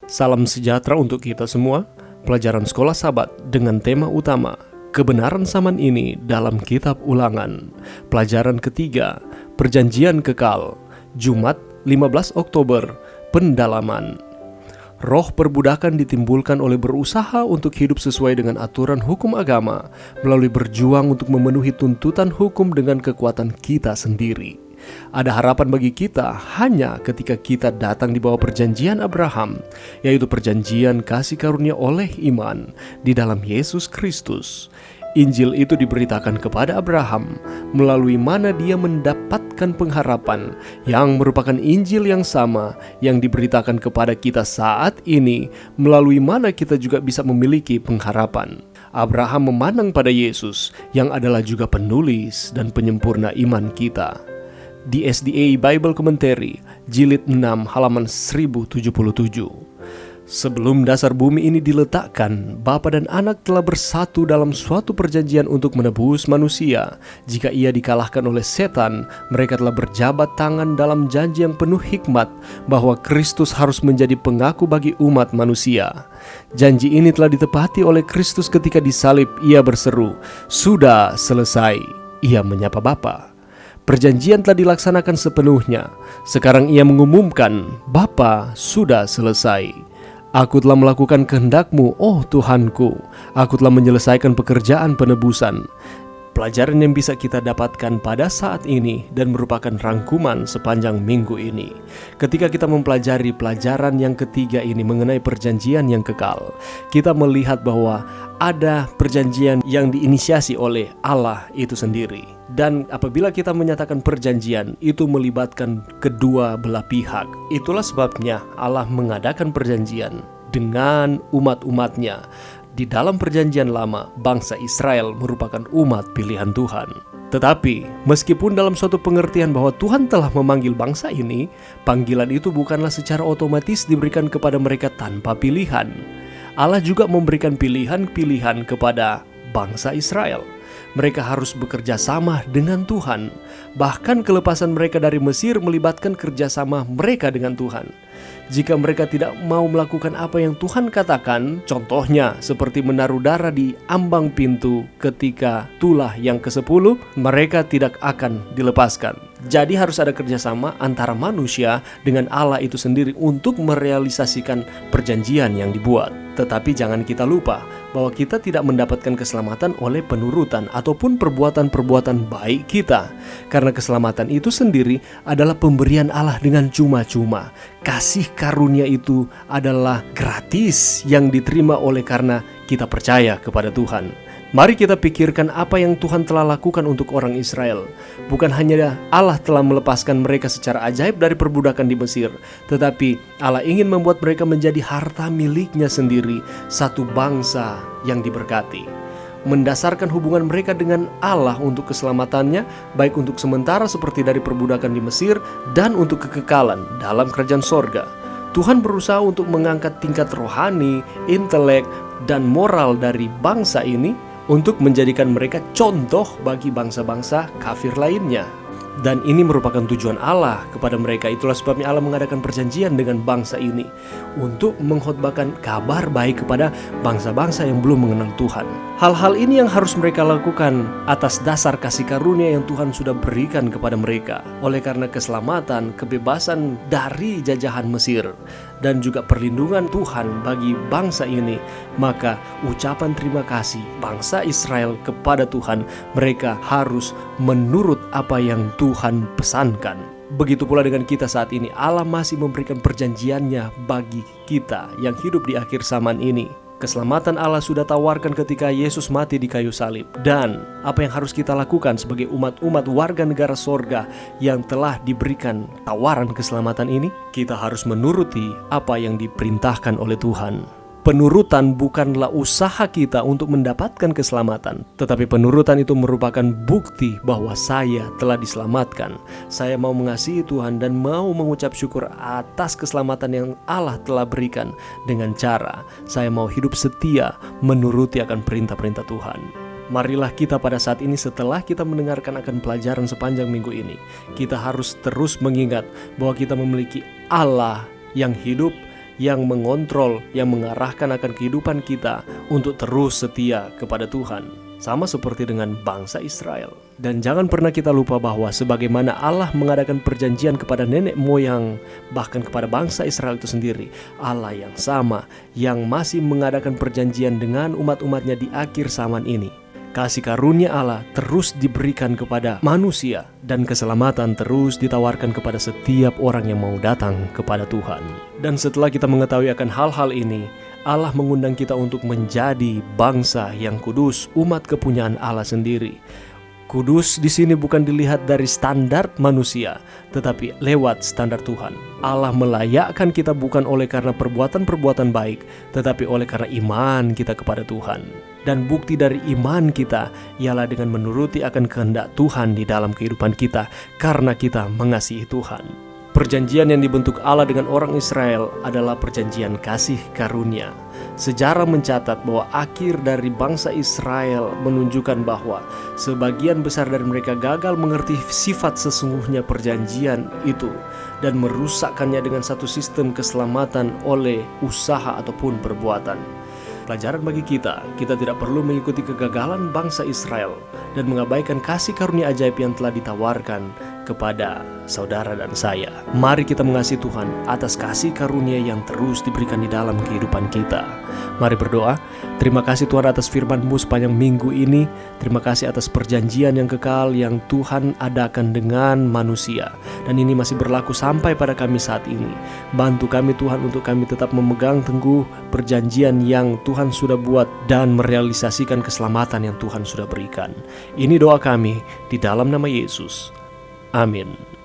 Salam sejahtera untuk kita semua. Pelajaran Sekolah Sabat dengan tema utama Kebenaran Zaman Ini dalam Kitab Ulangan. Pelajaran ketiga, Perjanjian Kekal. Jumat 15 Oktober, Pendalaman. Roh perbudakan ditimbulkan oleh berusaha untuk hidup sesuai dengan aturan hukum agama, melalui berjuang untuk memenuhi tuntutan hukum dengan kekuatan kita sendiri. Ada harapan bagi kita hanya ketika kita datang di bawah perjanjian Abraham, yaitu perjanjian kasih karunia oleh iman di dalam Yesus Kristus. Injil itu diberitakan kepada Abraham, melalui mana dia mendapatkan pengharapan yang merupakan Injil yang sama yang diberitakan kepada kita saat ini, melalui mana kita juga bisa memiliki pengharapan. Abraham memandang pada Yesus yang adalah juga penulis dan penyempurna iman kita. Di SDA Bible Commentary, jilid 6 halaman 1077. Sebelum dasar bumi ini diletakkan, Bapa dan Anak telah bersatu dalam suatu perjanjian untuk menebus manusia. Jika ia dikalahkan oleh setan, mereka telah berjabat tangan dalam janji yang penuh hikmat bahwa Kristus harus menjadi pengaku bagi umat manusia. Janji ini telah ditepati oleh Kristus ketika disalib. Ia berseru, "Sudah selesai." Ia menyapa Bapa. Perjanjian telah dilaksanakan sepenuhnya. Sekarang ia mengumumkan, "Bapa, sudah selesai. Aku telah melakukan kehendak-Mu, oh Tuhanku. Aku telah menyelesaikan pekerjaan penebusan." Pelajaran yang bisa kita dapatkan pada saat ini dan merupakan rangkuman sepanjang minggu ini. Ketika kita mempelajari pelajaran yang ketiga ini mengenai perjanjian yang kekal, kita melihat bahwa ada perjanjian yang diinisiasi oleh Allah itu sendiri. Dan apabila kita menyatakan perjanjian, itu melibatkan kedua belah pihak. Itulah sebabnya Allah mengadakan perjanjian dengan umat-umatnya. Di dalam perjanjian lama, bangsa Israel merupakan umat pilihan Tuhan. Tetapi, meskipun dalam suatu pengertian bahwa Tuhan telah memanggil bangsa ini, panggilan itu bukanlah secara otomatis diberikan kepada mereka tanpa pilihan. Allah juga memberikan pilihan-pilihan kepada bangsa Israel. Mereka harus bekerja sama dengan Tuhan. Bahkan kelepasan mereka dari Mesir melibatkan kerjasama mereka dengan Tuhan. Jika mereka tidak mau melakukan apa yang Tuhan katakan, contohnya seperti menaruh darah di ambang pintu ketika tulah yang ke-10, mereka tidak akan dilepaskan. Jadi harus ada kerjasama antara manusia dengan Allah itu sendiri untuk merealisasikan perjanjian yang dibuat. Tetapi jangan kita lupa bahwa kita tidak mendapatkan keselamatan oleh penurutan ataupun perbuatan-perbuatan baik kita. Karena keselamatan itu sendiri adalah pemberian Allah dengan cuma-cuma. Kasih karunia itu adalah gratis yang diterima oleh karena kita percaya kepada Tuhan. Mari kita pikirkan apa yang Tuhan telah lakukan untuk orang Israel. Bukan hanya Allah telah melepaskan mereka secara ajaib dari perbudakan di Mesir, tetapi Allah ingin membuat mereka menjadi harta miliknya sendiri, satu bangsa yang diberkati. Mendasarkan hubungan mereka dengan Allah untuk keselamatannya, baik untuk sementara seperti dari perbudakan di Mesir dan untuk kekekalan dalam kerajaan sorga. Tuhan berusaha untuk mengangkat tingkat rohani, intelek, dan moral dari bangsa ini untuk menjadikan mereka contoh bagi bangsa-bangsa kafir lainnya. Dan ini merupakan tujuan Allah kepada mereka. Itulah sebabnya Allah mengadakan perjanjian dengan bangsa ini untuk mengkhotbahkan kabar baik kepada bangsa-bangsa yang belum mengenal Tuhan. Hal-hal ini yang harus mereka lakukan atas dasar kasih karunia yang Tuhan sudah berikan kepada mereka. Oleh karena keselamatan, kebebasan dari jajahan Mesir, dan juga perlindungan Tuhan bagi bangsa ini, maka ucapan terima kasih bangsa Israel kepada Tuhan, mereka harus menurut apa yang Tuhan pesankan. Begitu pula dengan kita saat ini, Allah masih memberikan perjanjiannya bagi kita yang hidup di akhir zaman ini. Keselamatan Allah sudah tawarkan ketika Yesus mati di kayu salib. Dan apa yang harus kita lakukan sebagai umat-umat warga negara sorga yang telah diberikan tawaran keselamatan ini? Kita harus menuruti apa yang diperintahkan oleh Tuhan. Penurutan bukanlah usaha kita untuk mendapatkan keselamatan, tetapi penurutan itu merupakan bukti bahwa saya telah diselamatkan. Saya mau mengasihi Tuhan dan mau mengucap syukur atas keselamatan yang Allah telah berikan dengan cara saya mau hidup setia menuruti akan perintah-perintah Tuhan. Marilah kita pada saat ini setelah kita mendengarkan akan pelajaran sepanjang minggu ini, kita harus terus mengingat bahwa kita memiliki Allah yang hidup, yang mengontrol, yang mengarahkan akan kehidupan kita untuk terus setia kepada Tuhan. Sama seperti dengan bangsa Israel. Dan jangan pernah kita lupa bahwa sebagaimana Allah mengadakan perjanjian kepada nenek moyang, bahkan kepada bangsa Israel itu sendiri, Allah yang sama yang masih mengadakan perjanjian dengan umat-umatnya di akhir zaman ini. Kasih karunia Allah terus diberikan kepada manusia dan keselamatan terus ditawarkan kepada setiap orang yang mau datang kepada Tuhan. Dan setelah kita mengetahui akan hal-hal ini, Allah mengundang kita untuk menjadi bangsa yang kudus, umat kepunyaan Allah sendiri. Kudus di sini bukan dilihat dari standar manusia, tetapi lewat standar Tuhan. Allah melayakkan kita bukan oleh karena perbuatan-perbuatan baik, tetapi oleh karena iman kita kepada Tuhan. Dan bukti dari iman kita ialah dengan menuruti akan kehendak Tuhan di dalam kehidupan kita, karena kita mengasihi Tuhan. Perjanjian yang dibentuk Allah dengan orang Israel adalah perjanjian kasih karunia. Sejarah mencatat bahwa akhir dari bangsa Israel menunjukkan bahwa sebagian besar dari mereka gagal mengerti sifat sesungguhnya perjanjian itu dan merusakkannya dengan satu sistem keselamatan oleh usaha ataupun perbuatan. Pelajaran bagi kita tidak perlu mengikuti kegagalan bangsa Israel dan mengabaikan kasih karunia ajaib yang telah ditawarkan kepada saudara dan saya. Mari kita mengasihi Tuhan atas kasih karunia yang terus diberikan di dalam kehidupan kita. Mari berdoa. Terima kasih Tuhan atas firman-Mu sepanjang minggu ini. Terima kasih atas perjanjian yang kekal yang Tuhan adakan dengan manusia. Dan ini masih berlaku sampai pada kami saat ini. Bantu kami Tuhan untuk kami tetap memegang teguh perjanjian yang Tuhan sudah buat dan merealisasikan keselamatan yang Tuhan sudah berikan. Ini doa kami di dalam nama Yesus. Amin.